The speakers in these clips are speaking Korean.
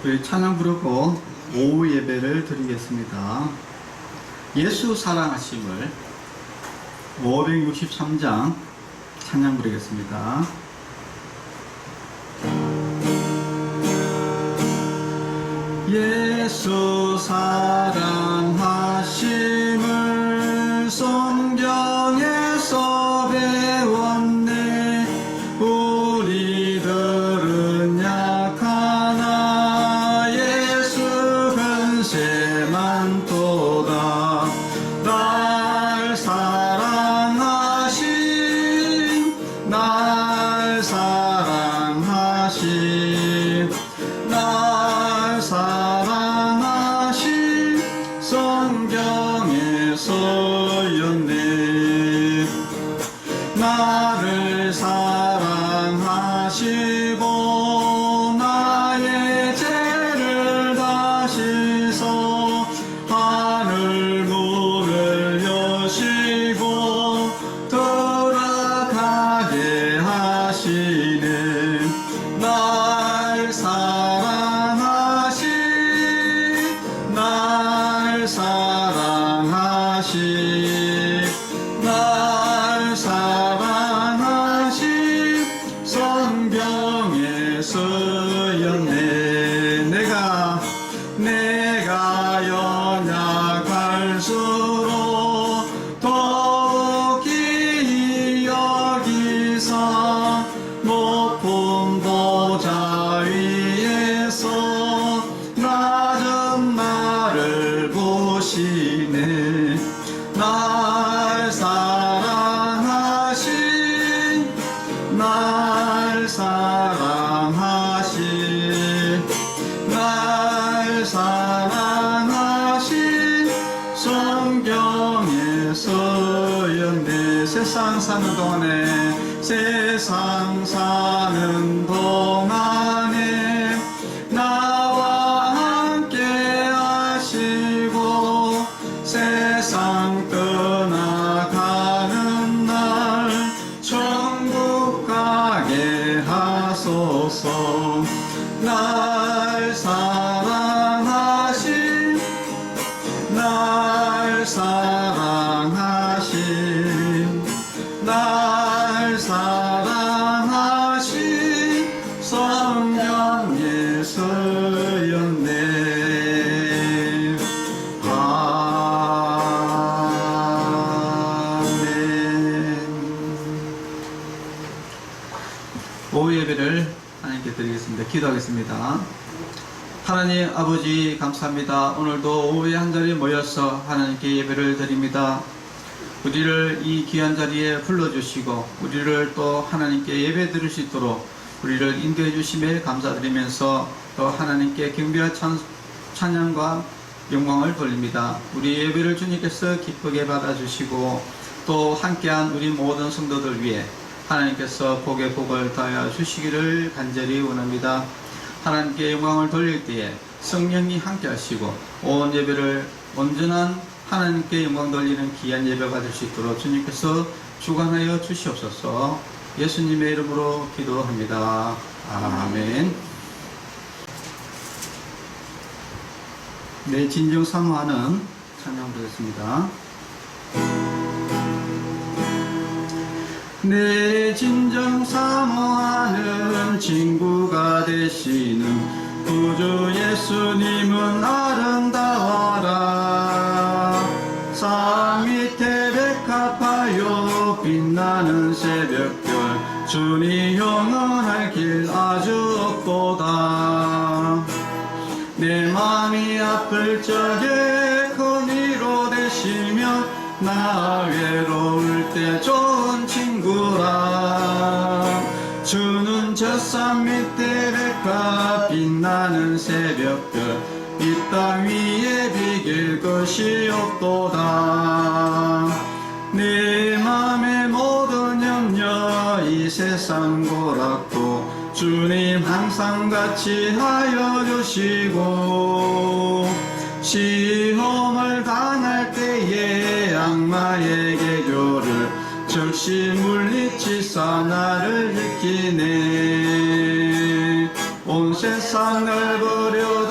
우리 찬양 부르고 오후 예배를 드리겠습니다. 예수 사랑하심을 563장 찬양 부르겠습니다. 예수 사랑하심을 성경에서 배웠네. 우리들은 약하나 예수 근세만 도다. 날 사랑하심, 날 사랑하심, 날 사랑하심 성경에서였네. 나를 사랑하시고 나의 죄를 다 씻어 하늘 문을 여시고 들어가게 하시네. 날 사랑하시, 날 사랑하시, 날 사랑하시 성경에 쓰였네. 내가 연약할수록 더욱 기이 여기서 높은 보좌 위에서 낮은 나를 보시네. 날 사랑하신, 날 사랑하신, 날 사랑하신 성경에 쓰였네. 세상 사는 동안에 나와 함께 하시고 세상 떠나가는 날 천국 가게 하소서. 날 사랑하신, 날 사랑하신, 날 사랑하신 성경에 쓰였네. 아멘. 오후 예배를 하나님께 드리겠습니다. 기도하겠습니다. 하나님 아버지 감사합니다. 오늘도 오후에 한자리에 모여서 하나님께 예배를 드립니다. 우리를 이 귀한 자리에 불러주시고 우리를 또 하나님께 예배 드릴 수 있도록 우리를 인도해 주심에 감사드리면서 또 하나님께 경배와 찬양과 영광을 돌립니다. 우리 예배를 주님께서 기쁘게 받아주시고 또 함께한 우리 모든 성도들 위해 하나님께서 복의 복을 더하여 주시기를 간절히 원합니다. 하나님께 영광을 돌릴 때에 성령이 함께 하시고 온 예배를 온전한 하나님께 영광 돌리는 귀한 예배가 될 수 있도록 주님께서 주관하여 주시옵소서. 예수님의 이름으로 기도합니다. 아멘. 네, 진정 사모하는 찬양 드리겠습니다. 내 진정 사모하는 친구가 되시는 구주 예수님은 아름다워라. 산 밑에 백합하여 빛나는 새벽별 주님 영원할 길 아주 없도다. 내 마음이 아플 적에 큰 위로 되시며 나 외로울 때 좋은 친구라. 주는 저 산 밑에 백합 빛나는 새벽별 이 땅 위에 비길 것이 없도다. 내 맘의 모든 염려 이 세상 고락도 주님 항상 같이 하여 주시고 시험을 당할 때에 악마의 계교를 즉시 물리치사 나를 지키네. 온 세상을 버려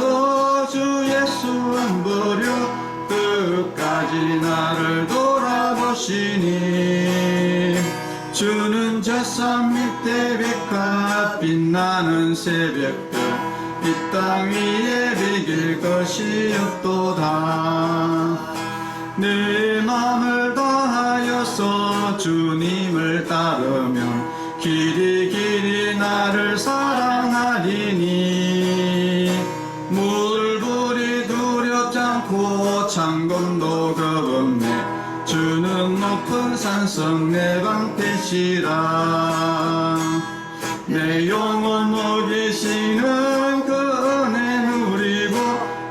것이니 주는 젖산 밑에 백합 빛나는 새벽별 이 땅 위에 비길 것이 없도다. 내 맘을 다하여서 주님을 따르면 길이 길이 나를 사랑하리니 물불이 두렵지 않고 창검도 겁없네 주는 높은 산성 내 방패시라. 내 영혼 먹이시는 그 은혜 누리고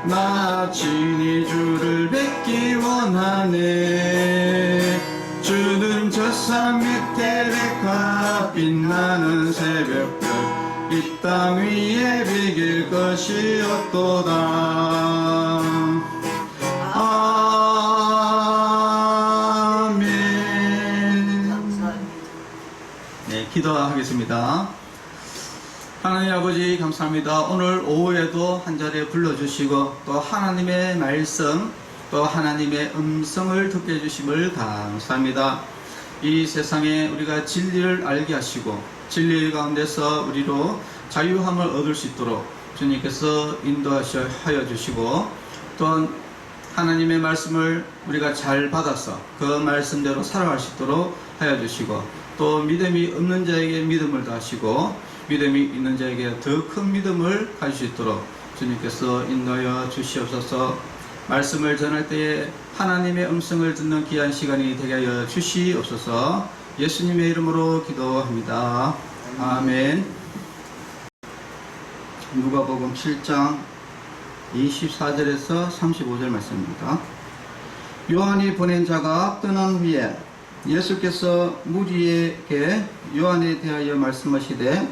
나 친히 주를 뵙기 원하네. 주는 젖산 밑에 백합 빛나는 새벽별 이 땅 위에 비길 것이 없도다. 네, 기도하겠습니다. 하나님 아버지 감사합니다. 오늘 오후에도 한 자리에 불러주시고 또 하나님의 말씀 또 하나님의 음성을 듣게 해주심을 감사합니다. 이 세상에 우리가 진리를 알게 하시고 진리 가운데서 우리로 자유함을 얻을 수 있도록 주님께서 인도하여 주시고 또 하나님의 말씀을 우리가 잘 받아서 그 말씀대로 살아갈 수 있도록 하여 주시고 또 믿음이 없는 자에게 믿음을 더하시고 믿음이 있는 자에게 더 큰 믿음을 가질 수 있도록 주님께서 인도하여 주시옵소서. 말씀을 전할 때에 하나님의 음성을 듣는 귀한 시간이 되게 하여 주시옵소서. 예수님의 이름으로 기도합니다. 아멘. 누가복음 7장 24절에서 35절 말씀입니다. 요한이 보낸 자가 떠난 후에 예수께서 무리에게 요한에 대하여 말씀하시되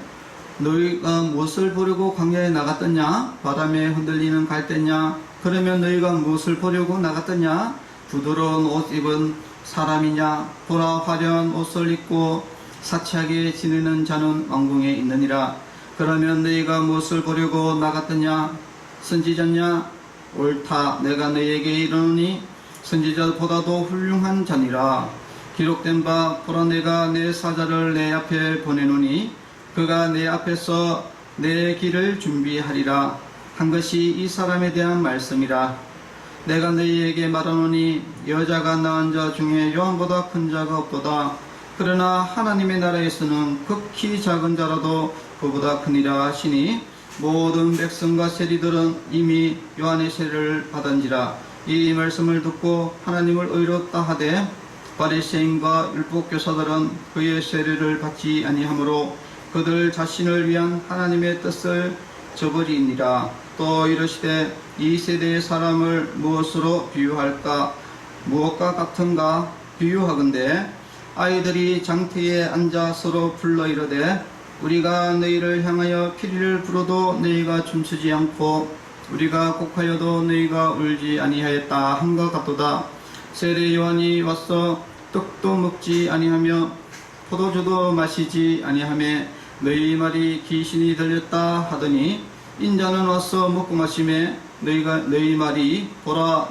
너희가 무엇을 보려고 광야에 나갔더냐? 바람에 흔들리는 갈대냐? 그러면 너희가 무엇을 보려고 나갔더냐? 부드러운 옷 입은 사람이냐? 보라 화려한 옷을 입고 사치하게 지내는 자는 왕궁에 있느니라. 그러면 너희가 무엇을 보려고 나갔더냐? 선지자냐? 옳다. 내가 너희에게 이르노니 선지자보다도 훌륭한 자니라. 기록된 바 보라 내가 내 사자를 내 앞에 보내노니 그가 내 앞에서 내 길을 준비하리라 한 것이 이 사람에 대한 말씀이라. 내가 너희에게 말하노니 여자가 낳은 자 중에 요한보다 큰 자가 없도다. 그러나 하나님의 나라에서는 극히 작은 자라도 그보다 크니라 하시니 모든 백성과 세리들은 이미 요한의 세례를 받은지라. 이 말씀을 듣고 하나님을 의롭다 하되 바리새인과 율법교사들은 그의 세례를 받지 아니하므로 그들 자신을 위한 하나님의 뜻을 저버리니라. 또 이르시되 이 세대의 사람을 무엇으로 비유할까? 무엇과 같은가? 비유하건대 아이들이 장태에 앉아 서로 불러 이르되 우리가 너희를 향하여 피리를 불어도 너희가 춤추지 않고 우리가 곡하여도 너희가 울지 아니하였다 한것 같도다. 세례 요한이 와서 떡도 먹지 아니하며 포도주도 마시지 아니하며 너희 말이 귀신이 들렸다 하더니 인자는 와서 먹고 마시매 너희 말이 보라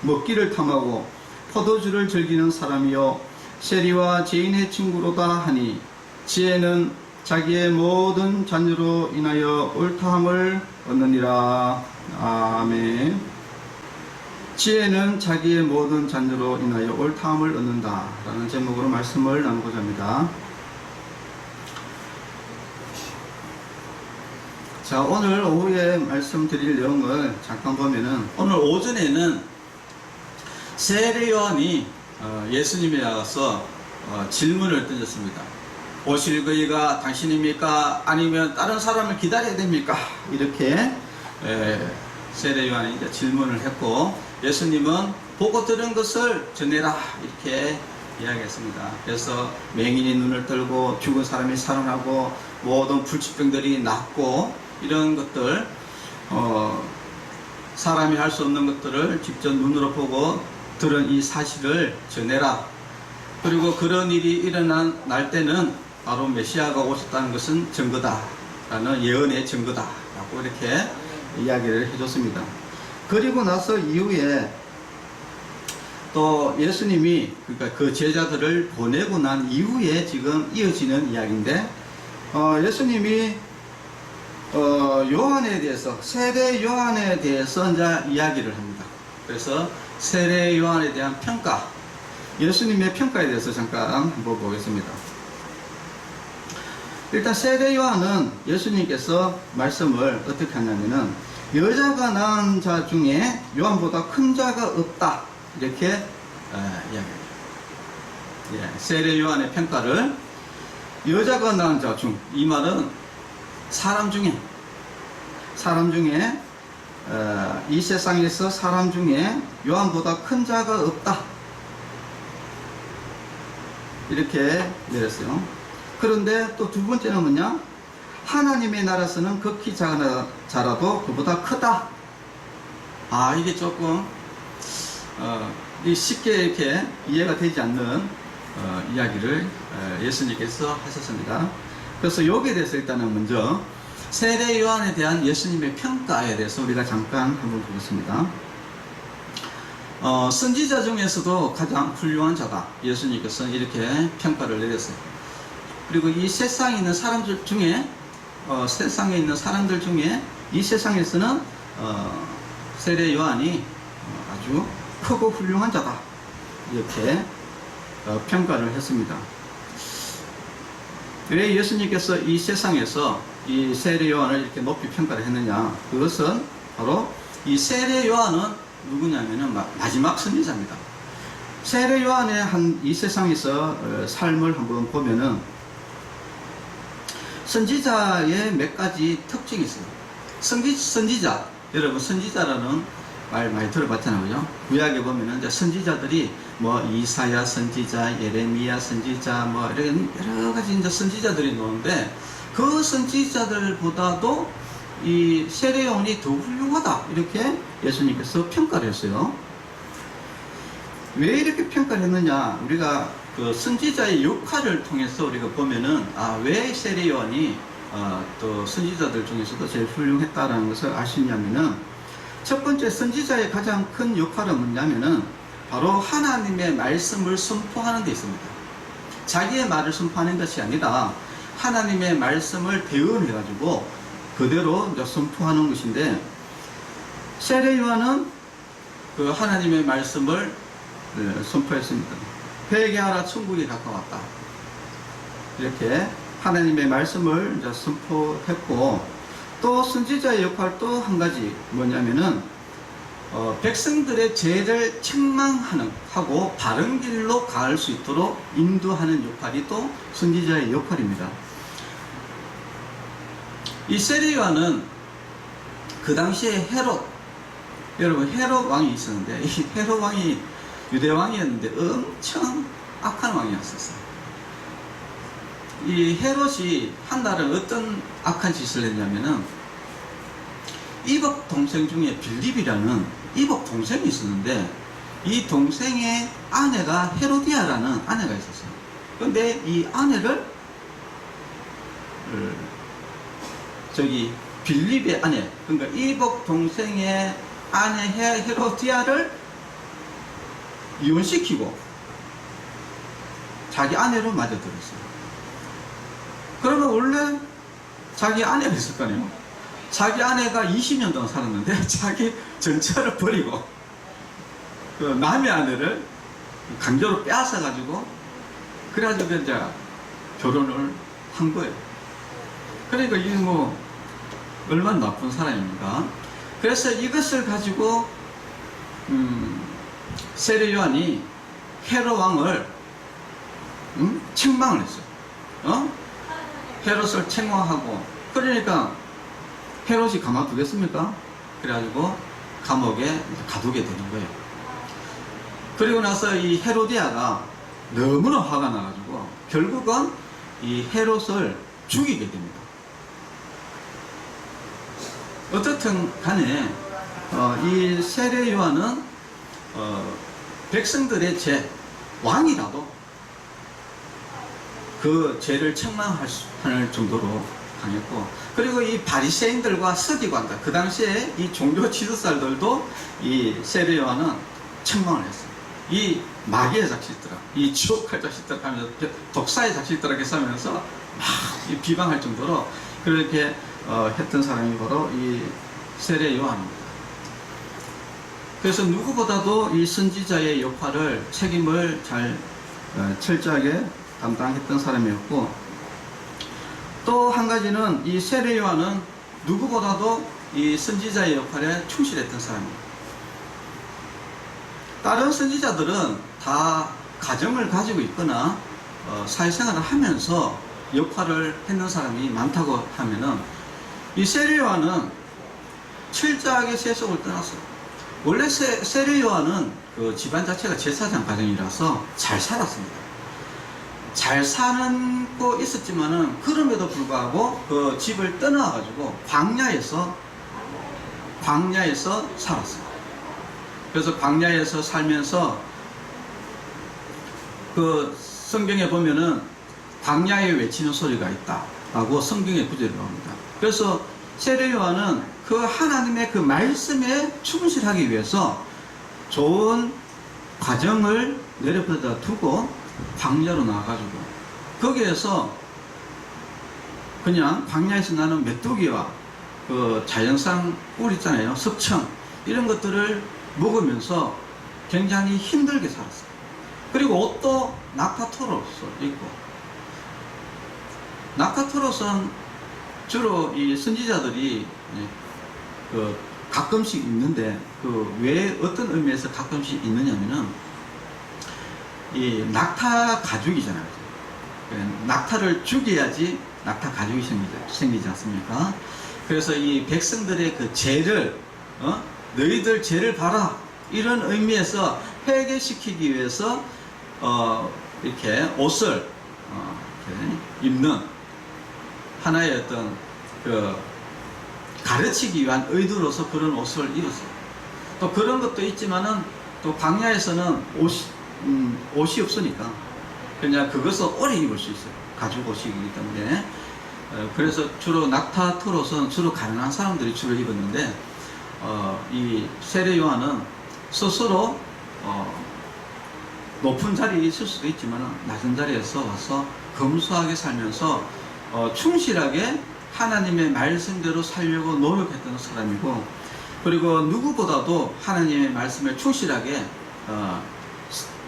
먹기를 탐하고 포도주를 즐기는 사람이요 세리와 죄인의 친구로다 하니 지혜는 자기의 모든 자녀로 인하여 옳다함을 얻느니라. 아멘. 지혜는 자기의 모든 자녀로 인하여 옳다함을 얻는다 라는 제목으로 말씀을 나누고자 합니다. 자, 오늘 오후에 말씀드릴 내용을 잠깐 보면은 오늘 오전에는 세례 요한이 예수님에 나가서 질문을 던졌습니다. 오실 그이가 당신입니까? 아니면 다른 사람을 기다려야 됩니까? 이렇게 세례 요한이 이제 질문을 했고 예수님은 보고 들은 것을 전해라 이렇게 이야기했습니다. 그래서 맹인이 눈을 들고 죽은 사람이 살아나고 모든 불치병들이 낫고 이런 것들 사람이 할 수 없는 것들을 직접 눈으로 보고 들은 이 사실을 전해라. 그리고 그런 일이 일어난 날 때는 바로 메시아가 오셨다는 것은 증거다 라는 예언의 증거다 라고 이렇게 이야기를 해줬습니다. 그리고 나서 이후에 또 예수님이 그러니까 그 제자들을 보내고 난 이후에 지금 이어지는 이야기인데 예수님이 요한에 대해서 세례 요한에 대해서 이제 이야기를 합니다. 그래서 세례 요한에 대한 평가, 예수님의 평가에 대해서 잠깐 한번 보겠습니다. 일단 세례 요한은 예수님께서 말씀을 어떻게 하냐면은 여자가 낳은 자 중에 요한보다 큰 자가 없다 이렇게 이야기합니다. 세례 요한의 평가를 여자가 낳은 자 중, 이 말은 사람 중에 이 세상에서 사람 중에 요한보다 큰 자가 없다 이렇게 내렸어요. 그런데 또 두 번째는 뭐냐, 하나님의 나라에서는 극히 작은 자라도 그보다 크다. 이게 조금 쉽게 이렇게 이해가 되지 않는 이야기를 예수님께서 하셨습니다. 그래서 여기에 대해서 일단은 먼저 세례 요한에 대한 예수님의 평가에 대해서 우리가 잠깐 한번 보겠습니다. 선지자 중에서도 가장 훌륭한 자다, 예수님께서 이렇게 평가를 내렸어요. 그리고 이 세상에 있는 사람들 중에 이 세상에서는 세례 요한이 아주 크고 훌륭한 자다 이렇게 평가를 했습니다. 왜 예수님께서 이 세상에서 이 세례 요한을 이렇게 높이 평가를 했느냐, 그것은 바로 이 세례 요한은 누구냐면은 마지막 선지자입니다. 세례 요한의 이 세상에서 삶을 한번 보면은 선지자의 몇 가지 특징이 있어요. 선지자, 여러분 선지자라는 말 많이 들어봤잖아요, 그죠? 구약에 보면은 이제 선지자들이 뭐 이사야 선지자, 예레미야 선지자, 뭐 이런 여러 가지 이제 선지자들이 나오는데 그 선지자들보다도 이 세례 요한이 더 훌륭하다 이렇게 예수님께서 평가를 했어요. 왜 이렇게 평가를 했느냐, 우리가 그 선지자의 역할을 통해서 우리가 보면은 왜 세례 요한이 또 선지자들 중에서도 제일 훌륭했다라는 것을 알 수 있냐면은, 첫 번째 선지자의 가장 큰 역할은 뭐냐면은 바로 하나님의 말씀을 선포하는 데 있습니다. 자기의 말을 선포하는 것이 아니라 하나님의 말씀을 대언해 가지고 그대로 이제 선포하는 것인데, 세례 요한은 그 하나님의 말씀을 선포했습니다. 회개하라 천국이 가까웠다 이렇게 하나님의 말씀을 이제 선포했고, 또 선지자의 역할 또 한 가지 뭐냐면은 백성들의 죄를 책망하고 바른 길로 갈 수 있도록 인도하는 역할이 또 선지자의 역할입니다. 이 세례 요한은 그 당시에 여러분 헤롯 왕이 있었는데, 이 헤롯 왕이 유대 왕이었는데 엄청 악한 왕이었었어요. 이 헤롯이 한 날은 어떤 악한 짓을 했냐면은, 이복 동생 중에 빌립이라는 이복 동생이 있었는데, 이 동생의 아내가 헤로디아라는 아내가 있었어요. 그런데 이 아내를 빌립의 아내, 그러니까 이복 동생의 아내 헤로디아를 이혼시키고 자기 아내로 맞아들였어요. 그러면 원래 자기 아내가 있을 거 아니에요. 자기 아내가 20년 동안 살았는데 자기 전처를 버리고 그 남의 아내를 강제로 빼앗아 가지고 그래가지고 이제 결혼을 한 거예요. 그러니까 이게 뭐 얼마나 나쁜 사람입니까? 그래서 이것을 가지고 세례 요한이 헤롯 왕을 책망을 했어요. 헤롯을 책망하고, 그러니까 헤롯이 가만두겠습니까? 그래가지고 감옥에 가두게 되는 거예요. 그리고 나서 이 헤로디아가 너무나 화가 나가지고 결국은 이 헤롯을 죽이게 됩니다. 어떻든 간에 이 세례 요한은 백성들의 죄, 왕이라도 그 죄를 책망할 정도로 강했고, 그리고 이 바리새인들과 서기관들, 그 당시에 이 종교 지도자들도 이 세례 요한은 책망을 했어요. 이 마귀의 자식들아, 이 지옥할 자식들 하면서 독사의 자식들아 이렇게 하면서 막 비방할 정도로 그렇게 했던 사람이 바로 이 세례 요한입니다. 그래서 누구보다도 이 선지자의 역할을 책임을 잘 철저하게 담당했던 사람이었고, 또 한 가지는 이 세례 요한은 누구보다도 이 선지자의 역할에 충실했던 사람입니다. 다른 선지자들은 다 가정을 가지고 있거나 사회생활을 하면서 역할을 했는 사람이 많다고 하면은, 이 세례 요한은 철저하게 세속을 떠났어요. 원래 세례 요한은 그 집안 자체가 제사장 가정이라서 잘 살았습니다. 잘 사는 거 있었지만은 그럼에도 불구하고 그 집을 떠나가지고 광야에서 살았어요. 그래서 광야에서 살면서 그 성경에 보면은 광야에 외치는 소리가 있다라고 성경에 구절이 나옵니다. 그래서 세례 요한은 그 하나님의 그 말씀에 충실하기 위해서 좋은 과정을 내려버려다 두고 광야로 나와가지고 거기에서 그냥 광야에서 나는 메뚜기와 그 자연산 꿀 있잖아요, 석청, 이런 것들을 먹으면서 굉장히 힘들게 살았어요. 그리고 옷도 낙타토로서 입고, 낙타토롯은 주로 이 선지자들이 그 가끔씩 입는데, 그 왜 어떤 의미에서 가끔씩 입느냐면은 이 낙타 가죽이잖아요. 낙타를 죽여야지 낙타 가죽이 생기지 않습니까? 그래서 이 백성들의 그 죄를 너희들 죄를 봐라, 이런 의미에서 회개시키기 위해서 이렇게 옷을 이렇게 입는 하나의 어떤 그 가르치기 위한 의도로서 그런 옷을 입었어요. 또 그런 것도 있지만은 또 광야에서는 옷이 없으니까 그냥 그것을 오래 입을 수 있어요. 가죽 옷이기 때문에. 그래서 주로 낙타토롯은 주로 가난한 사람들이 주로 입었는데, 이 세례 요한은 스스로 높은 자리에 있을 수도 있지만 낮은 자리에서 와서 검소하게 살면서 충실하게 하나님의 말씀대로 살려고 노력했던 사람이고, 그리고 누구보다도 하나님의 말씀에 충실하게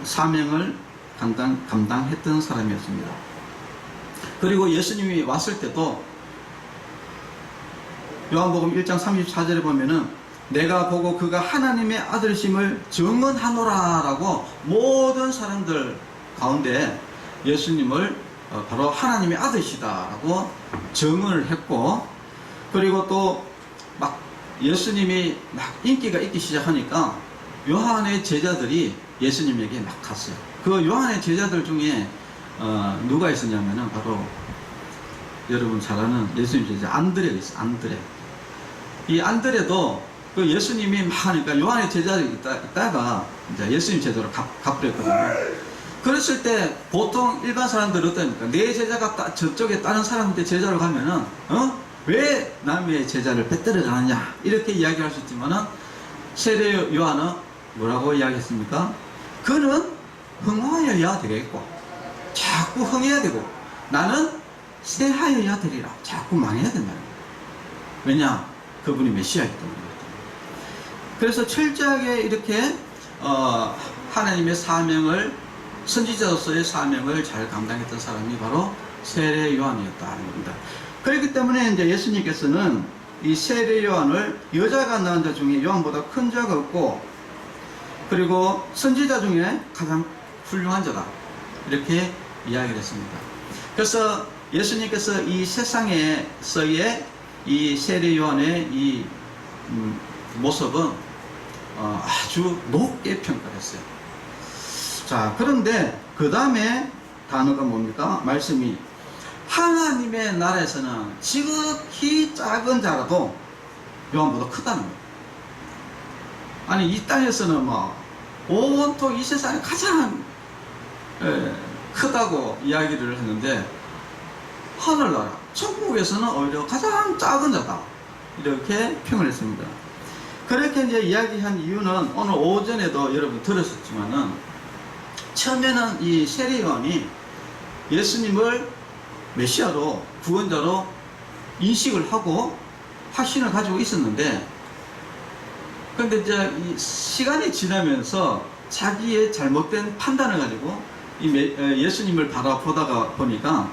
사명을 감당했던 사람이었습니다. 그리고 예수님이 왔을 때도 요한복음 1장 34절에 보면은 내가 보고 그가 하나님의 아들심을 증언하노라 라고 모든 사람들 가운데 예수님을 바로 하나님의 아들이시다 라고 증언을 했고, 그리고 또 막 예수님이 막 인기가 있기 시작하니까 요한의 제자들이 예수님에게 막 갔어요. 그 요한의 제자들 중에 누가 있었냐면은 바로 여러분 잘 아는 예수님 제자 안드레가 있어요. 안드레. 이 안드레도 그 예수님이 막 하니까 요한의 제자들이 있다가 이제 예수님 제자로 가버렸거든요. 그랬을 때 보통 일반 사람들은 어떠니까 내 제자가 저쪽에 다른 사람한테 제자로 가면은 왜 남의 제자를 빼뜨려 가느냐 이렇게 이야기할 수 있지만은 세례 요한은 뭐라고 이야기했습니까? 그는 흥하여야 되겠고 자꾸 흥해야 되고 나는 쇠하여야 되리라. 자꾸 망해야 된다는 거예요. 왜냐? 그분이 메시아이기 때문에. 그래서 철저하게 이렇게 하나님의 사명을, 선지자로서의 사명을 잘 감당했던 사람이 바로 세례 요한이었다는 겁니다. 그렇기 때문에 이제 예수님께서는 이 세례 요한을 여자가 낳은 자 중에 요한보다 큰 자가 없고, 그리고 선지자 중에 가장 훌륭한 자다, 이렇게 이야기를 했습니다. 그래서 예수님께서 이 세상에서의 이 세례 요한의 이 모습은 아주 높게 평가했어요. 자, 그런데 그 다음에 단어가 뭡니까? 말씀이 하나님의 나라에서는 지극히 작은 자라도 요한보다 크다는 거예요. 아니 이 땅에서는 뭐 온통 이 세상에 가장 크다고 이야기를 했는데, 하늘나라 천국에서는 오히려 가장 작은 자다, 이렇게 평을 했습니다. 그렇게 이제 이야기한 이유는 오늘 오전에도 여러분 들었었지만은, 처음에는 이 세례요한이 예수님을 메시아로, 구원자로 인식을 하고 확신을 가지고 있었는데, 근데 이제 이 시간이 지나면서 자기의 잘못된 판단을 가지고 예수님을 바라보다가 보니까,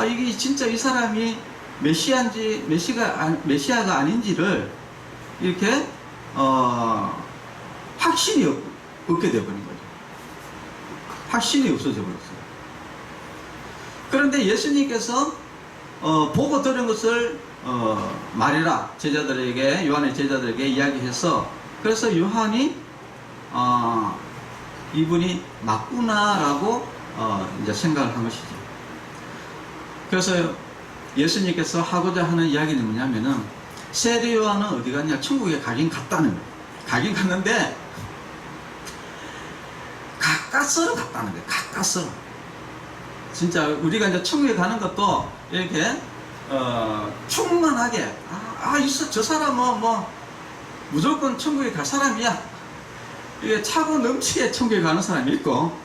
이게 진짜 이 사람이 메시아가 아닌지를 이렇게 확신이 없게 되어버린 거죠. 확신이 없어져 버렸어요. 그런데 예수님께서 보고 들은 것을 말해라, 제자들에게, 요한의 제자들에게 이야기해서, 그래서 요한이 이분이 맞구나라고 이제 생각을 한 것이죠. 그래서 예수님께서 하고자 하는 이야기는 뭐냐면은, 세례 요한은 어디 갔냐? 천국에 가긴 갔다는 거예요. 가긴 갔는데 가까스로 갔다는 거예요. 가까스로. 진짜 우리가 이제 천국에 가는 것도 이렇게 충만하게, 있어, 저 사람은 뭐 무조건 천국에 갈 사람이야, 이게 차고 넘치게 천국에 가는 사람이 있고,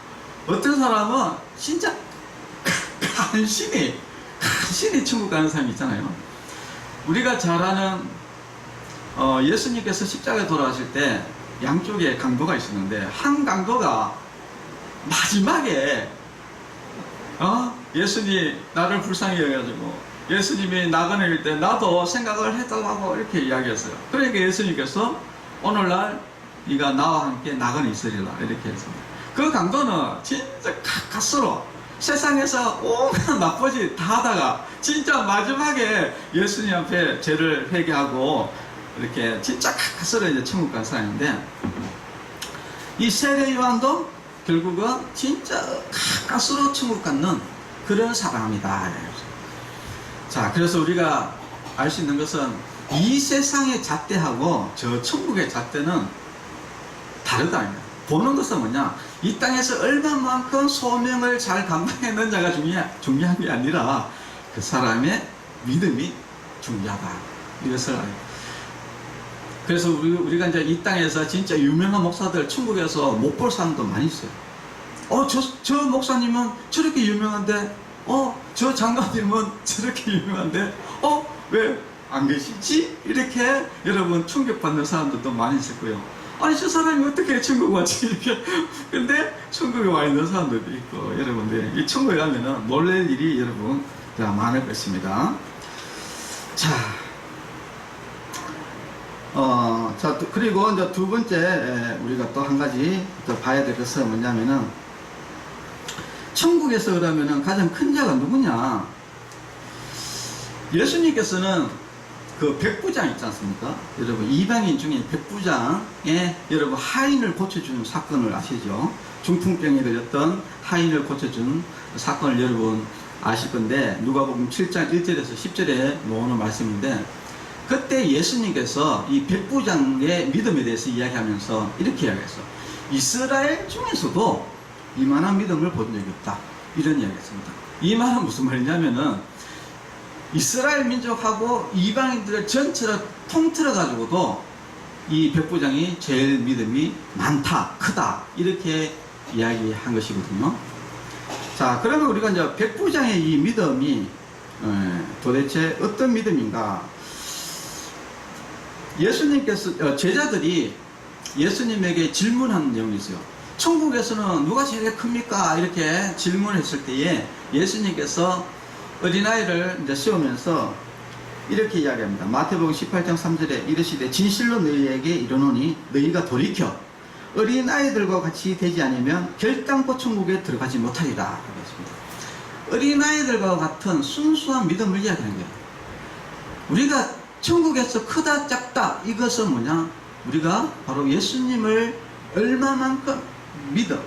어떤 사람은 진짜 간신히 천국 가는 사람이 있잖아요. 우리가 잘 아는 예수님께서 십자가에 돌아가실 때 양쪽에 강도가 있었는데, 한 강도가 마지막에 예수님 나를 불쌍히 여겨가지고 예수님이 나그네일 때 나도 생각을 해달라고 이렇게 이야기했어요. 그러니까 예수님께서 오늘날 네가 나와 함께 나그네 있으리라 이렇게 했습니다. 그 강도는 진짜 가까스로 세상에서 온갖 나쁘지 다 하다가 진짜 마지막에 예수님 앞에 죄를 회개하고 이렇게 진짜 가까스로 이제 천국 간 사람인데, 이 세례 요한도 결국은 진짜 가까스로 천국 가는 그런 사람이다. 자, 그래서 우리가 알 수 있는 것은 이 세상의 잣대하고 저 천국의 잣대는 다르다. 보는 것은 뭐냐? 이 땅에서 얼마만큼 소명을 잘 감당해낸 자가 중요한 게 아니라 그 사람의 믿음이 중요하다. 이것을 알아요. 그래서 우리가 이제 이 땅에서 진짜 유명한 목사들 천국에서 못 볼 사람도 많이 있어요. 저 목사님은 저렇게 유명한데, 저 장관님은 저렇게 유명한데, 왜 안 계시지? 이렇게 여러분 충격받는 사람들도 많이 있을 거예요. 아니, 저 사람이 어떻게 천국 왔지? 이렇게. 근데 천국에 와 있는 사람들도 있고, 여러분들, 이 천국에 가면은 놀랄 일이 여러분 많을 것입니다. 자, 그리고 이제 두 번째, 우리가 또 한 가지 더 봐야 될 것은 뭐냐면은, 천국에서 그러면은 가장 큰 자가 누구냐? 예수님께서는 그 백부장 있지 않습니까? 여러분, 이방인 중에 백부장의 여러분 하인을 고쳐주는 사건을 아시죠? 중풍병에 걸렸던 하인을 고쳐준 사건을 여러분 아실 건데, 누가복음 7장 1절에서 10절에 나오는 말씀인데, 그때 예수님께서 이 백부장의 믿음에 대해서 이야기하면서 이렇게 이야기했어요. 이스라엘 중에서도 이만한 믿음을 본 적이 없다. 이런 이야기했습니다. 이 말은 무슨 말이냐면은, 이스라엘 민족하고 이방인들을 전체를 통틀어 가지고도 이 백부장이 제일 믿음이 많다, 크다, 이렇게 이야기한 것이거든요. 자, 그러면 우리가 이제 백부장의 이 믿음이 도대체 어떤 믿음인가? 예수님께서, 제자들이 예수님에게 질문한 내용이 있어요. 천국에서는 누가 제일 큽니까? 이렇게 질문했을 때에 예수님께서 어린아이를 이제 세우면서 이렇게 이야기합니다. 마태복음 18장 3절에 이르시되 진실로 너희에게 이르노니 너희가 돌이켜 어린아이들과 같이 되지 않으면 결단코 천국에 들어가지 못하리라. 그랬습니다. 어린아이들과 같은 순수한 믿음을 이야기하는 거예요. 우리가 천국에서 크다 작다, 이것은 뭐냐? 우리가 바로 예수님을 얼마만큼 믿어,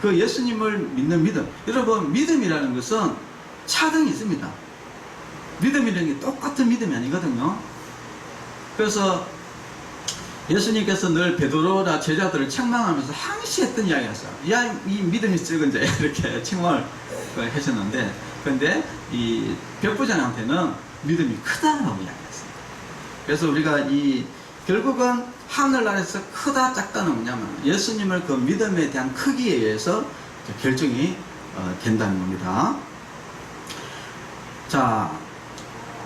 그 예수님을 믿는 믿음. 여러분, 믿음이라는 것은 차등이 있습니다. 믿음이라는 게 똑같은 믿음이 아니거든요. 그래서 예수님께서 늘 베드로나 제자들을 책망하면서 항시 했던 이야기였어요. 야, 이 믿음이 적은 자야, 이렇게 책망을 하셨는데, 그런데 이 백부장한테는 믿음이 크다라고 이야기했어요. 그래서 우리가 결국은 하늘나라에서 크다 작다는 뭐냐면 예수님을 그 믿음에 대한 크기에 의해서 결정이 된다는 겁니다. 자,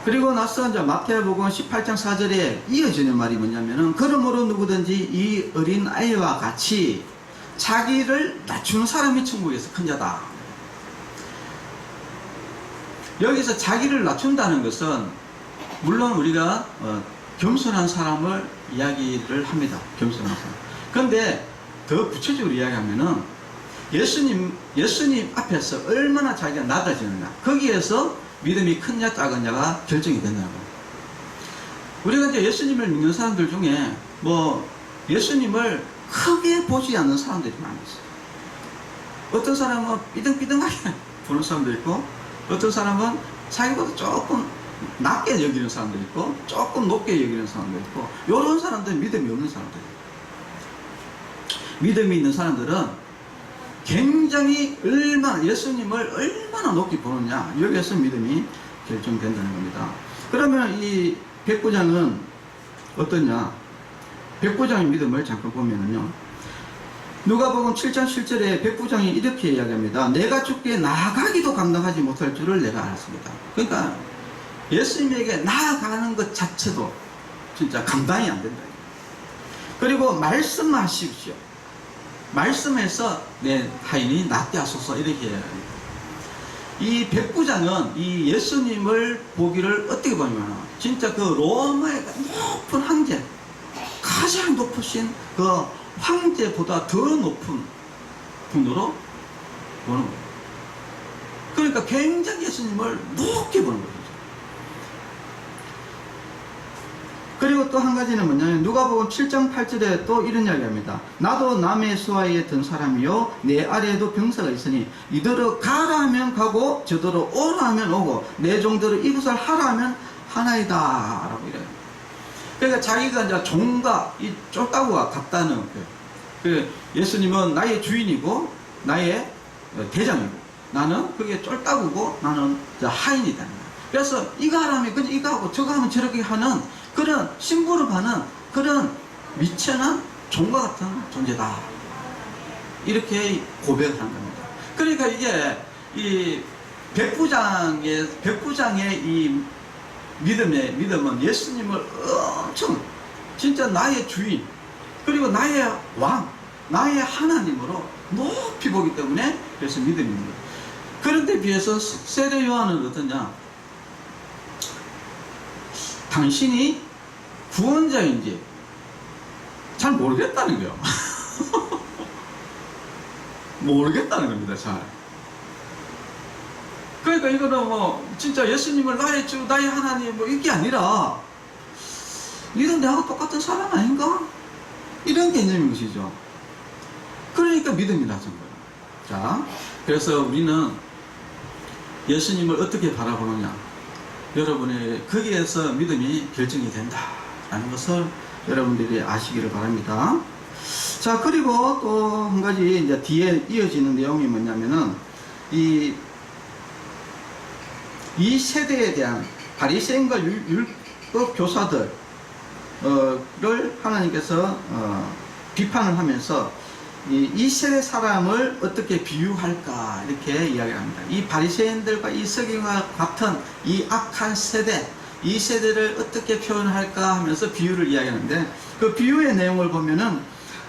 그리고 나서 이제 마태복음 18장 4절에 이어지는 말이 뭐냐면은 그러므로 누구든지 이 어린 아이와 같이 자기를 낮추는 사람이 천국에서 큰 자다. 여기서 자기를 낮춘다는 것은 물론 우리가 겸손한 사람을 이야기를 합니다. 겸손한 사람. 그런데 더 구체적으로 이야기하면은 예수님 앞에서 얼마나 자기가 낮아지느냐, 거기에서 믿음이 큰 자 작은 자가 결정이 된다는 거예요. 우리가 이제 예수님을 믿는 사람들 중에 뭐 예수님을 크게 보지 않는 사람들이 많이 있어요. 어떤 사람은 삐등삐등하게 보는 사람도 있고, 어떤 사람은 자기보다 조금 낮게 여기는 사람도 있고, 조금 높게 여기는 사람도 있고, 이런 사람들은 믿음이 없는 사람들이에요. 믿음이 있는 사람들은 굉장히 예수님을 얼마나 높이 보느냐, 여기에서 믿음이 결정된다는 겁니다. 그러면 이 백부장은 어떠냐? 백부장의 믿음을 잠깐 보면은요, 누가복음 7장 7절에 백부장이 이렇게 이야기합니다. 내가 주께 나아가기도 감당하지 못할 줄을 내가 알았습니다. 그러니까 예수님에게 나아가는 것 자체도 진짜 감당이 안 된다. 그리고 말씀하십시오. 말씀해서 내 하인이 낫게 하소서, 이렇게 이야기합니다. 이 백부장은 이 예수님을 보기를 어떻게 보냐면 진짜 그 로마의 높은 황제, 가장 높으신 그 황제보다 더 높은 분으로 보는 거예요. 그러니까 굉장히 예수님을 높게 보는 거죠. 그리고 또 한 가지는 뭐냐면 누가복음 7장 8절에 또 이런 이야기합니다. 나도 남의 수하에 든 사람이요 내 아래에도 병사가 있으니 이더러 가라 하면 가고 저더러 오라 하면 오고 내 종대로 이것을 하라 하면 하나이다 라고 이래요. 그러니까 자기가 이제 종과 이 쫄따구가 같다는 거예요. 그 예수님은 나의 주인이고 나의 대장이고 나는 그게 쫄따구고 나는 하인이다. 그래서 이거 하라면 그냥 이거 하고 저거 하면 저렇게 하는 그런 심부름하는 그런 미천한 종과 같은 존재다. 이렇게 고백을 한 겁니다. 그러니까 이게 이 백부장의 이 믿음은 예수님을 엄청 진짜 나의 주인 그리고 나의 왕, 나의 하나님으로 높이 보기 때문에 그래서 믿음이 있는 거예요. 그런데 비해서 세례 요한은 어떠냐? 당신이 구원자인지 잘 모르겠다는 거예요. 모르겠다는 겁니다. 잘. 그러니까 이거는 뭐 진짜 예수님을 나의 주, 나의 하나님 뭐 이게 아니라 이런 내하고 똑같은 사람 아닌가? 이런 개념인 것이죠. 그러니까 믿음이 낮은 거예요. 자, 그래서 우리는 예수님을 어떻게 바라보느냐? 여러분의 거기에서 믿음이 결정이 된다라는 것을 여러분들이 아시기를 바랍니다. 자, 그리고 또 한 가지 이제 뒤에 이어지는 내용이 뭐냐면은 이 세대에 대한 바리새인과 율법 교사들을 하나님께서 비판을 하면서 이 세대 사람을 어떻게 비유할까 이렇게 이야기를 합니다. 이 바리새인들과 이 서기관과 같은 이 악한 세대, 이 세대를 어떻게 표현할까 하면서 비유를 이야기하는데 그 비유의 내용을 보면은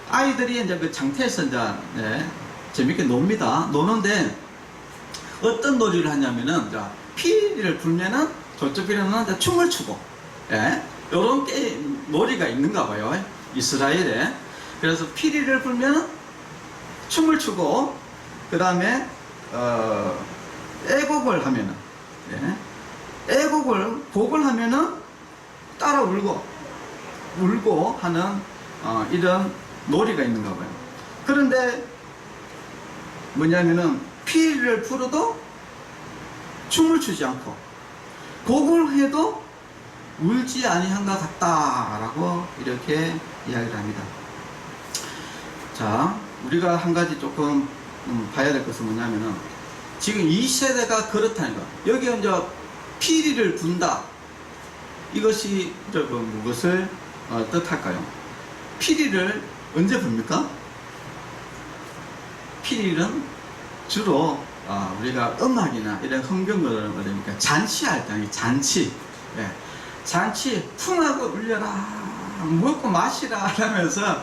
아이들이 이제 그 장터에서 이제 재밌게 놉니다. 노는데 어떤 놀이를 하냐면은 피리를 불면은 저쪽 피리는 춤을 추고, 이런 놀이가 있는가 봐요. 이스라엘에. 그래서 피리를 불면은 춤을 추고, 그 다음에 애곡을 하면은, 곡을 하면은 따라 울고 하는 이런 놀이가 있는가 봐요. 그런데 뭐냐면은 피리를 불어도 춤을 추지 않고 곡을 해도 울지 아니한 것 같다라고 이렇게 이야기를 합니다. 자, 우리가 한 가지 조금 봐야 될 것은 뭐냐면은 지금 이 세대가 그렇다는 거. 여기 이제 피리를 분다. 이것이 무엇을 뜻할까요? 피리를 언제 붑니까? 피리는 주로 우리가 음악이나 이런 흥경을 뭐랍니까? 잔치할 때, 잔치. 예. 잔치, 풍하고 울려라. 먹고 마시라 하면서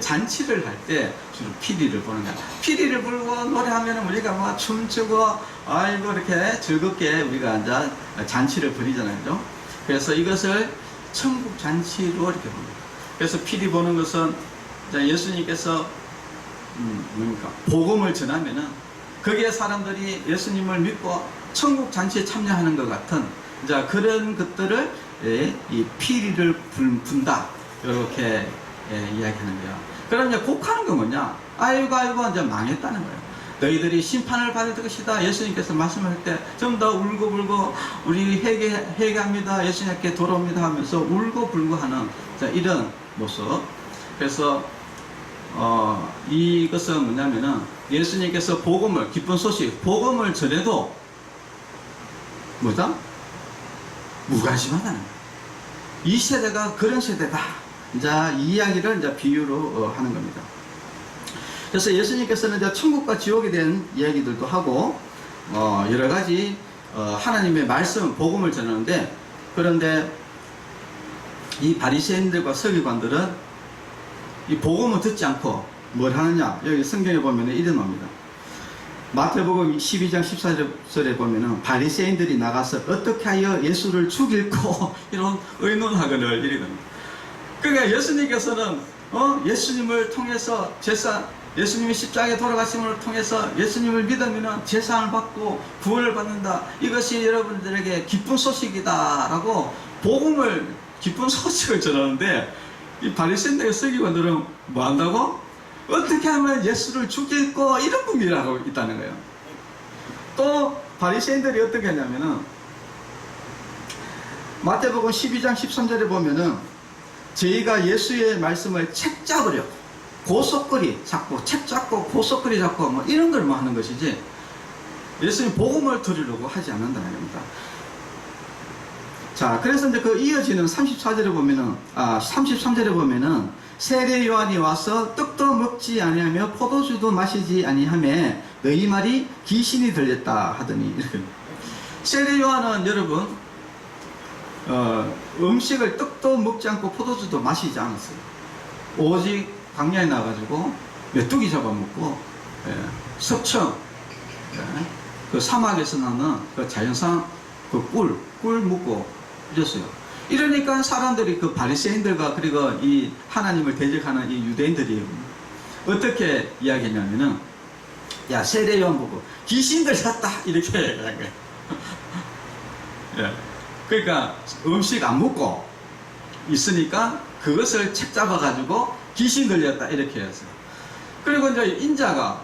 잔치를 할 때 주로 피리를 보는 거야. 피리를 불고 노래하면 우리가 막 춤추고 아이고 이렇게 즐겁게 우리가 앉아 잔치를 벌이잖아요. 그죠? 그래서 이것을 천국 잔치로 이렇게 봅니다. 그래서 피리 보는 것은 예수님께서 뭡니까? 복음을 전하면은 거기에 사람들이 예수님을 믿고 천국 잔치에 참여하는 것 같은 그런 것들을 이 피리를 분다 이렇게 이야기하는 거야. 그럼 이제 곡하는 건 뭐냐? 아이고 이제 망했다는 거예요. 너희들이 심판을 받을 것이다. 예수님께서 말씀할 때 좀 더 울고불고 우리 회개합니다. 예수님께 돌아옵니다 하면서 울고불고 하는 이런 모습. 그래서 이것은 뭐냐면은 예수님께서 복음을, 기쁜 소식, 복음을 전해도 뭐다? 무관심하다는 거예요. 이 세대가 그런 세대다. 이 이야기를 비유로 하는 겁니다. 그래서 예수님께서는 천국과 지옥에 대한 이야기들도 하고, 여러 가지, 하나님의 말씀, 복음을 전하는데, 그런데 이 바리새인들과 서기관들은 이 복음을 듣지 않고 뭘 하느냐? 여기 성경에 보면 이런 겁니다. 마태복음 12장 14절에 보면은 바리새인들이 나가서 어떻게 하여 예수를 죽일고 이런 의논하거늘 이러거든요. 그러니까 예수님께서는 예수님을 통해서 예수님이 십자가에 돌아가심을 통해서 예수님을 믿으면 제사를 받고 구원을 받는다. 이것이 여러분들에게 기쁜 소식이다라고 복음을 기쁜 소식을 전하는데 이 바리새인들의 서기관들은 뭐 한다고? 어떻게 하면 예수를 죽이고 이런 분위기를 하고 있다는 거예요. 또 바리새인들이 어떻게 하냐면은 마태복음 12장 13절에 보면은 저희가 예수의 말씀을 책 잡으려고 고속거리 잡고 책 잡고 고속거리 잡고 뭐 이런 걸 뭐 하는 것이지 예수님 복음을 들으려고 하지 않는다는 겁니다. 자, 그래서 이제 그 이어지는 34절에 보면은 33절에 보면은 세례 요한이 와서 떡도 먹지 아니하며 포도주도 마시지 아니하며 너희 말이 귀신이 들렸다 하더니 이렇게. 세례 요한은 여러분 음식을 떡도 먹지 않고 포도주도 마시지 않았어요. 오직 광야에 나가지고 메뚜기 잡아먹고 석청 그 사막에서 나는 그 자연산 그 꿀 먹고 이랬어요. 이러니까 사람들이 그 바리새인들과 그리고 이 하나님을 대적하는 이 유대인들이 어떻게 이야기했냐면은 야 세례 요한 보고 귀신들 샀다 이렇게 얘기한 거예요. 예. 그러니까 음식 안 먹고 있으니까 그것을 책 잡아가지고 귀신 들렸다 이렇게 했어요. 그리고 이제 인자가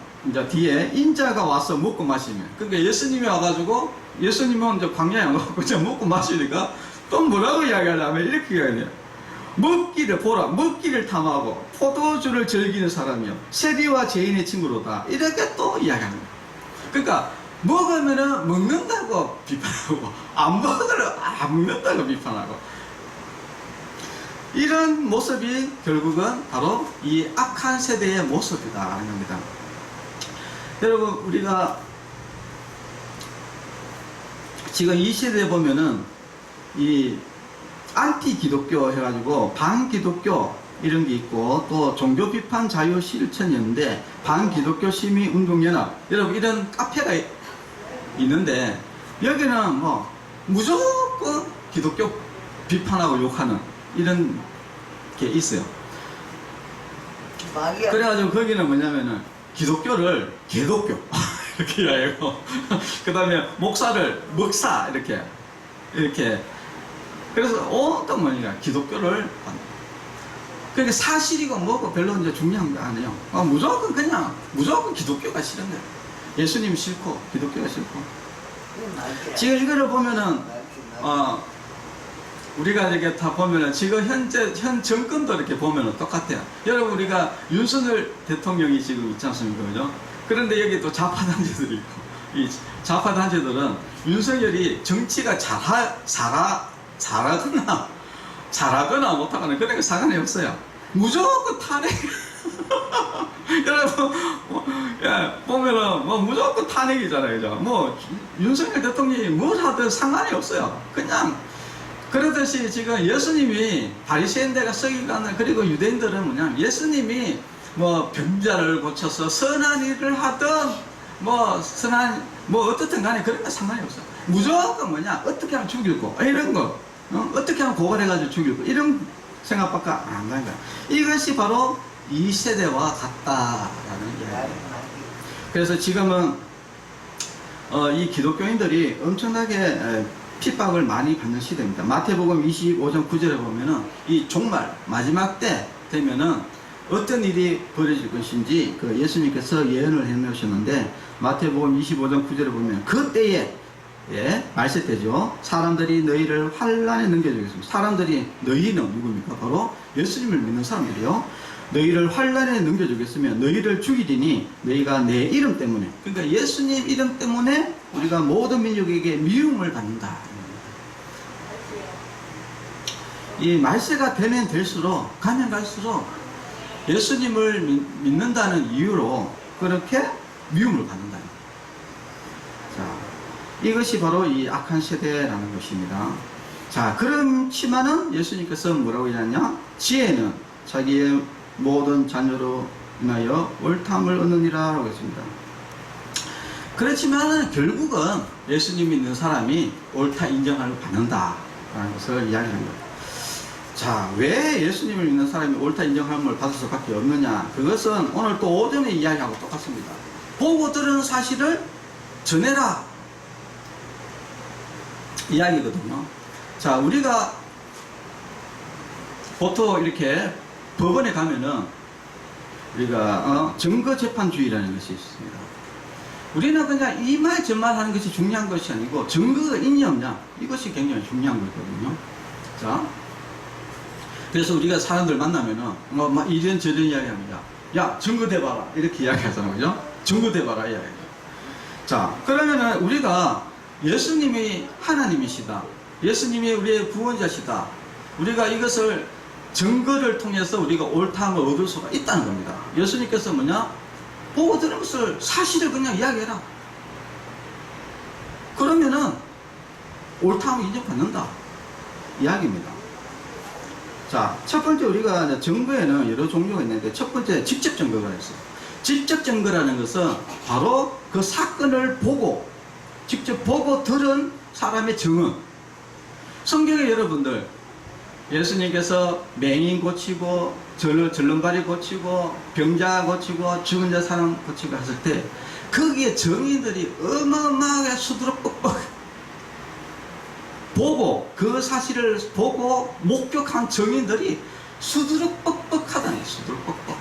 뒤에 인자가 와서 먹고 마시면 그러니까 예수님이 와가지고 예수님은 이제 광야에 와가지고 이제 먹고 마시니까 또 뭐라고 이야기하냐면 이렇게 이야기해요. 먹기를 탐하고 포도주를 즐기는 사람이요 세리와 죄인의 친구로다 이렇게 또 이야기합니다. 그러니까 먹으면은 먹는다고 비판하고 안 먹으면 안 먹는다고 비판하고 이런 모습이 결국은 바로 이 악한 세대의 모습이다 하는 겁니다. 여러분 우리가 지금 이 시대에 보면은 이 안티 기독교 해가지고 반기독교 이런 게 있고 또 종교 비판 자유 실천연대 반기독교 시민 운동연합 여러분 이런 카페가 있는데 여기는 뭐 무조건 기독교 비판하고 욕하는 이런 게 있어요. 그래가지고 거기는 뭐냐면은 기독교를 개독교 이렇게 이야기하고 그 다음에 목사를 먹사 이렇게 그래서 어떤 거니까 기독교를 그게 사실이고 뭐고 별로 이제 중요한 거 아니에요. 무조건 기독교가 싫은 거예요. 예수님 싫고 기독교가 싫고 지금 이거를 보면은 우리가 이렇게 다 보면은 지금 현 정권도 이렇게 보면은 똑같아요. 여러분 우리가 윤석열 대통령이 지금 있지 않습니까, 그죠? 그런데 여기 또 좌파 단체들이 있고 이 좌파 단체들은 윤석열이 정치가 잘하거나 못하거나 그런 거 상관이 없어요. 무조건 탄핵. 여러분, 보면은, 무조건 탄핵이잖아요. 그죠? 윤석열 대통령이 뭘 하든 상관이 없어요. 그냥, 그러듯이 지금 예수님이 바리새인들과 서기관들, 그리고 유대인들은 뭐냐면, 예수님이 병자를 고쳐서 선한 일을 하든, 어떻든 간에 그런 거 상관이 없어요. 무조건 어떻게 하면 죽일 거, 이런 거, 어떻게 하면 고발해가지고 죽일 거, 이런 생각밖에 안 가는 거야. 이것이 바로 이 세대와 같다라는 이야기예요. 그래서 지금은 이 기독교인들이 엄청나게 핍박을 많이 받는 시대입니다. 마태복음 25장 9절에 보면은 이 종말 마지막 때 되면은 어떤 일이 벌어질 것인지 예수님께서 예언을 해 놓으셨는데, 마태복음 25장 9절에 보면 그때에 말세 때죠. 사람들이 너희를 환란에 넘겨주겠습니다. 사람들이, 너희는 누굽니까? 바로 예수님을 믿는 사람들이요. 너희를 환란에 넘겨주겠으면 너희를 죽이리니 너희가 내 이름 때문에, 그러니까 예수님 이름 때문에 우리가 모든 민족에게 미움을 받는다. 이 말세가 되면 될수록, 가면 갈수록 예수님을 믿는다는 이유로 그렇게 미움을 받는다. 자, 이것이 바로 이 악한 세대라는 것입니다. 자, 그렇지만은 예수님께서 뭐라고 얘기하냐? 지혜는 자기의 모든 자녀로 인하여 옳다함을 얻느니라 라고 했습니다. 그렇지만은 결국은 예수님 믿는 사람이 옳다 인정을 받는다 라는 것을 이야기하는 거예요. 자, 왜 예수님을 믿는 사람이 옳다 인정함을 받을 수밖에 없느냐? 그것은 오늘 또 오전에 이야기하고 똑같습니다. 보고 들은 사실을 전해라 이야기거든요. 자, 우리가 보통 이렇게 법원에 가면은 우리가 증거재판주의라는 것이 있습니다. 우리는 그냥 이 말 저 말 하는 것이 중요한 것이 아니고 증거가 있냐 없냐, 이것이 굉장히 중요한 거거든요. 자, 그래서 우리가 사람들 만나면은 막 이런저런 이야기합니다. 야, 증거 대봐라 이렇게 이야기하잖아요. 그죠? 증거 대봐라 이야기. 자, 그러면은 우리가 예수님이 하나님이시다, 예수님이 우리의 구원자시다, 우리가 이것을 증거를 통해서 우리가 옳다함을 얻을 수가 있다는 겁니다. 예수님께서 보고 들은 것을, 사실을 그냥 이야기해라. 그러면은 옳다함을 인정받는다 이야기입니다. 자, 첫 번째 우리가 증거에는 여러 종류가 있는데, 첫 번째 직접 증거가 있어요. 직접 증거라는 것은 바로 그 사건을 보고, 직접 보고 들은 사람의 증언. 성경에 여러분들, 예수님께서 맹인 고치고, 절름발이 고치고, 병자 고치고, 죽은 자 사람 고치고 했을 때, 거기에 증인들이 어마어마하게 수두룩뻑뻑 보고, 그 사실을 보고 목격한 증인들이 수두룩뻑뻑하다니, 수두룩뻑뻑.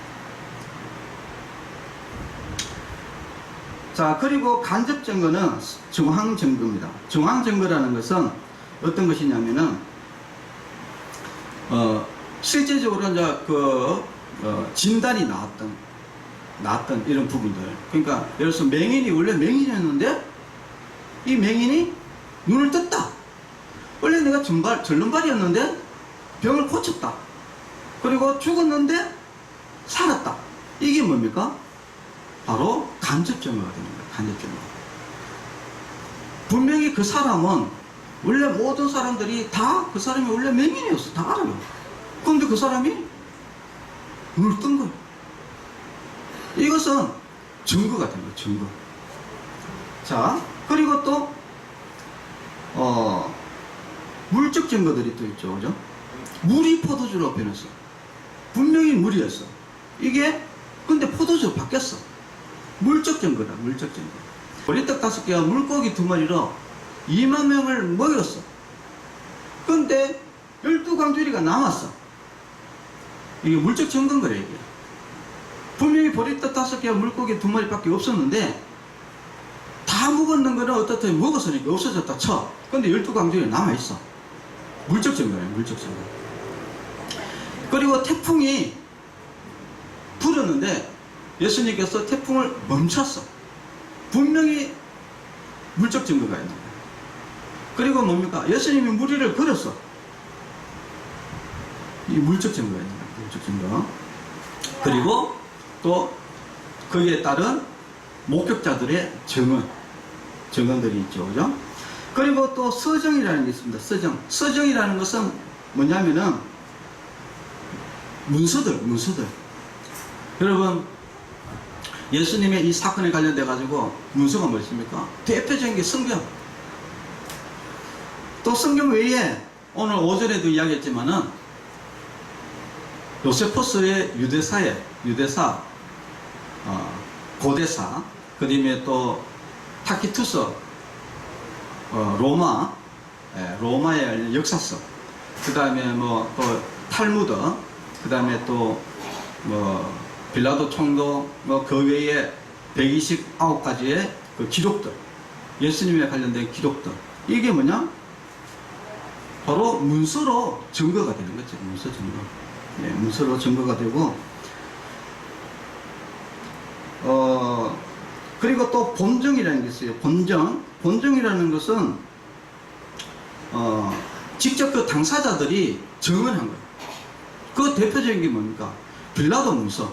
자, 그리고 간접 증거는 정황 증거입니다. 정황 증거라는 것은 어떤 것이냐면은, 실제적으로 이제 진단이 나왔던 이런 부분들. 그러니까, 예를 들어서 맹인이 원래 맹인이었는데, 이 맹인이 눈을 떴다. 원래 내가 절름발이었는데 병을 고쳤다. 그리고 죽었는데 살았다. 이게 뭡니까? 바로 간접 증거가 됩니다. 간접 증거. 분명히 그 사람은, 원래 모든 사람들이 다 그 사람이 원래 맹인이었어. 다 알아요. 그런데 그 사람이 눈을 뜬 거예요. 이것은 증거가 됩니다. 증거. 자, 그리고 또 물적 증거들이 또 있죠. 그죠? 물이 포도주로 변했어. 분명히 물이었어. 이게 근데 포도주로 바뀌었어. 물적 증거다. 물적 증거. 보리떡 5개와 물고기 2마리로 2만 명을 먹였어. 근데 12광주리가 남았어. 이게 물적 증거인 거래. 이게 분명히 보리떡 5개와 물고기 2마리밖에 없었는데, 다 먹었는 거는 어떻게 먹었으니까 없어졌다 쳐. 근데 12광주리가 남아있어. 물적 증거예요. 물적 증거. 그리고 태풍이 불었는데 예수님께서 태풍을 멈췄어. 분명히 물적 증거가 있는 거예요. 그리고 뭡니까? 예수님이 물 위를 걸었어. 이 물적 증거가 있는 거예요. 법적 증거. 그리고 또 거기에 따른 목격자들의 증언들이 있죠. 그죠? 그리고 또 서정이라는 게 있습니다. 서정이라는 것은 뭐냐면은 문서들. 여러분, 예수님의 이 사건에 관련돼 가지고 문서가 무엇입니까? 대표적인 게 성경. 또 성경 외에 오늘 오전에도 이야기했지만은 요세포스의 유대사, 고대사, 그 다음에 또 타키투스, 로마의 역사서, 그 다음에 뭐 또 탈무드, 그 다음에 또 뭐 빌라도 총독, 뭐 그 외에 129가지의 그 기록들, 예수님에 관련된 기록들, 이게 뭐냐? 바로 문서로 증거가 되는 거죠. 문서 증거. 네, 문서로 증거가 되고, 그리고 또 본정이라는 게 있어요. 본정이라는 것은 직접 그 당사자들이 증언한 거예요. 그 대표적인 게 뭡니까? 빌라도 문서.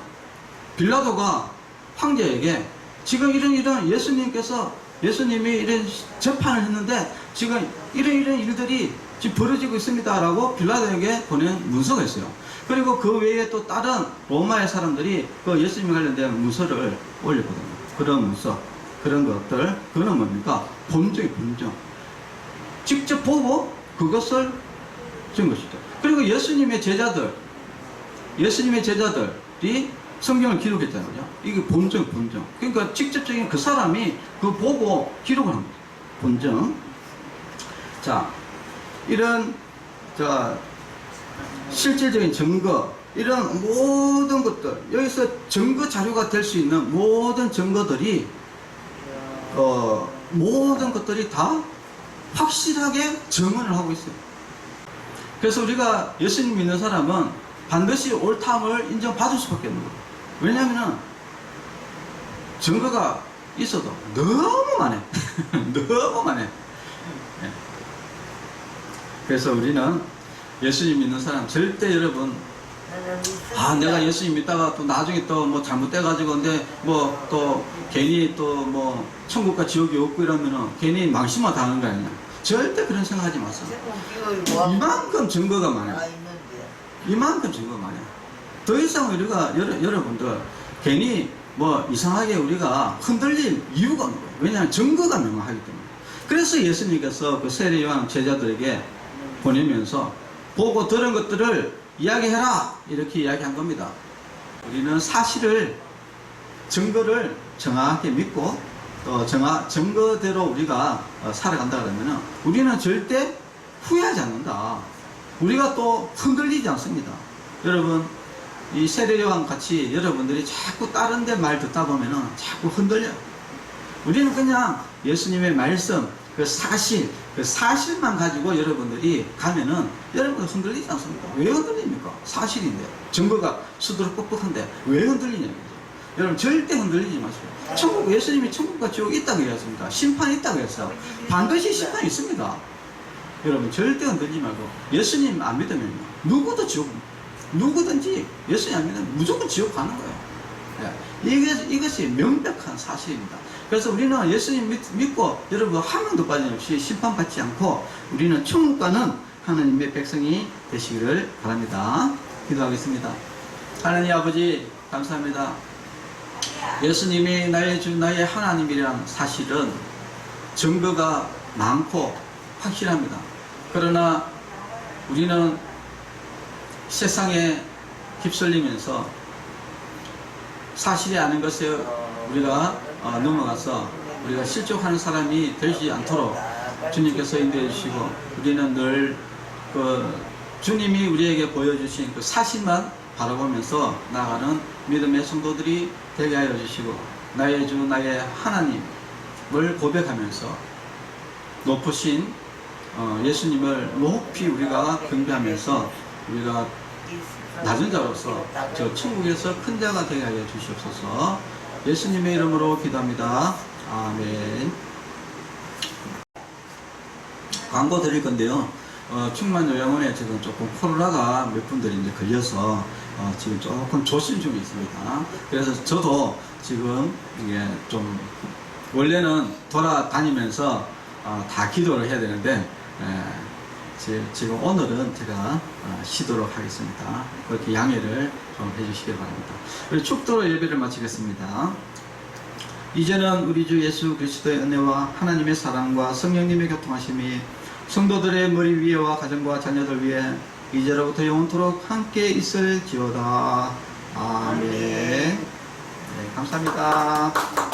빌라도가 황제에게 지금 이런 예수님이 이런 재판을 했는데 지금 이런 일들이 지금 벌어지고 있습니다 라고 빌라도에게 보낸 문서가 있어요. 그리고 그 외에 또 다른 로마의 사람들이 그 예수님에 관련된 문서를 올렸거든요. 그런 문서, 그런 것들, 그거는 뭡니까? 본정. 직접 보고 그것을 쓴 것이죠. 그리고 예수님의 제자들이 성경을 기록했잖아요. 이게 본정. 그러니까 직접적인 그 사람이 그 보고 기록을 한 거죠. 본정. 자, 이런 실질적인 증거, 이런 모든 것들, 여기서 증거 자료가 될 수 있는 모든 증거들이 모든 것들이 다 확실하게 증언을 하고 있어요. 그래서 우리가 예수님 믿는 사람은 반드시 옳다함을 인정받을 수밖에 없는 거예요. 왜냐하면 증거가 있어도 너무 많아요. 너무 많아요. 그래서 우리는 예수님 믿는 사람 절대 여러분 내가 예수님 믿다가 또 나중에 또 뭐 잘못돼가지고 근데 뭐 또 괜히 또 뭐 천국과 지옥이 없고 이러면은 괜히 망신만 당하는 거 아니냐. 절대 그런 생각하지 마세요. 이만큼 증거가 많아요. 더 이상 우리가 여러분들 괜히 뭐 이상하게 우리가 흔들릴 이유가 없는 거예요. 왜냐하면 증거가 명확하기 때문에. 그래서 예수님께서 그 세례 요한 제자들에게 보내면서 보고 들은 것들을 이야기해라 이렇게 이야기한 겁니다. 우리는 증거를 정확하게 믿고 또 증거대로 우리가 살아간다 그러면 우리는 절대 후회하지 않는다. 우리가 또 흔들리지 않습니다. 여러분, 이 세례요한 같이 여러분들이 자꾸 다른 데 말 듣다 보면은 자꾸 흔들려요. 우리는 그냥 예수님의 말씀, 그 사실만 가지고 여러분들이 가면은 여러분들 흔들리지 않습니까? 왜 흔들립니까? 사실인데. 증거가 수두룩-뻑뻑한데 왜 흔들리냐고요. 여러분 절대 흔들리지 마세요. 예수님이 천국과 지옥이 있다고 했습니다. 심판이 있다고 했어요. 반드시 심판이 있습니다. 여러분 절대 흔들리지 말고 예수님 안 믿으면 누구든지 예수님 안 믿으면 무조건 지옥 가는 거예요. 이것이 명백한 사실입니다. 그래서 우리는 예수님 믿고 여러분 한 명도 빠짐없이 심판받지 않고 우리는 천국 가는 하나님의 백성이 되시기를 바랍니다. 기도하겠습니다. 하나님 아버지 감사합니다. 예수님이 나의 주 나의 하나님이란 사실은 증거가 많고 확실합니다. 그러나 우리는 세상에 휩쓸리면서 사실이 아닌 것에 우리가 넘어가서 우리가 실족하는 사람이 되지 않도록 주님께서 인도해 주시고 우리는 늘 주님이 우리에게 보여주신 그 사실만 바라보면서 나아가는 믿음의 성도들이 되게 하여 주시고 나의 주 나의 하나님을 고백하면서 높으신 예수님을 높이 우리가 경배하면서 우리가 낮은 자로서 저 천국에서 큰 자가 되게 하여 주시옵소서. 예수님의 이름으로 기도합니다. 아멘. 광고 드릴 건데요. 충만요양원에 지금 조금 코로나가 몇 분들이 이제 걸려서 지금 조금 조심 중에 있습니다. 그래서 저도 지금 이게 좀 원래는 돌아다니면서 다 기도를 해야 되는데 지금 오늘은 제가 쉬도록 하겠습니다. 그렇게 양해를 좀 해주시기 바랍니다. 우리 축도로 예배를 마치겠습니다. 이제는 우리 주 예수 그리스도의 은혜와 하나님의 사랑과 성령님의 교통하심이 성도들의 머리 위에와 가정과 자녀들 위에 이제로부터 영원토록 함께 있을지어다. 아멘. 네, 감사합니다.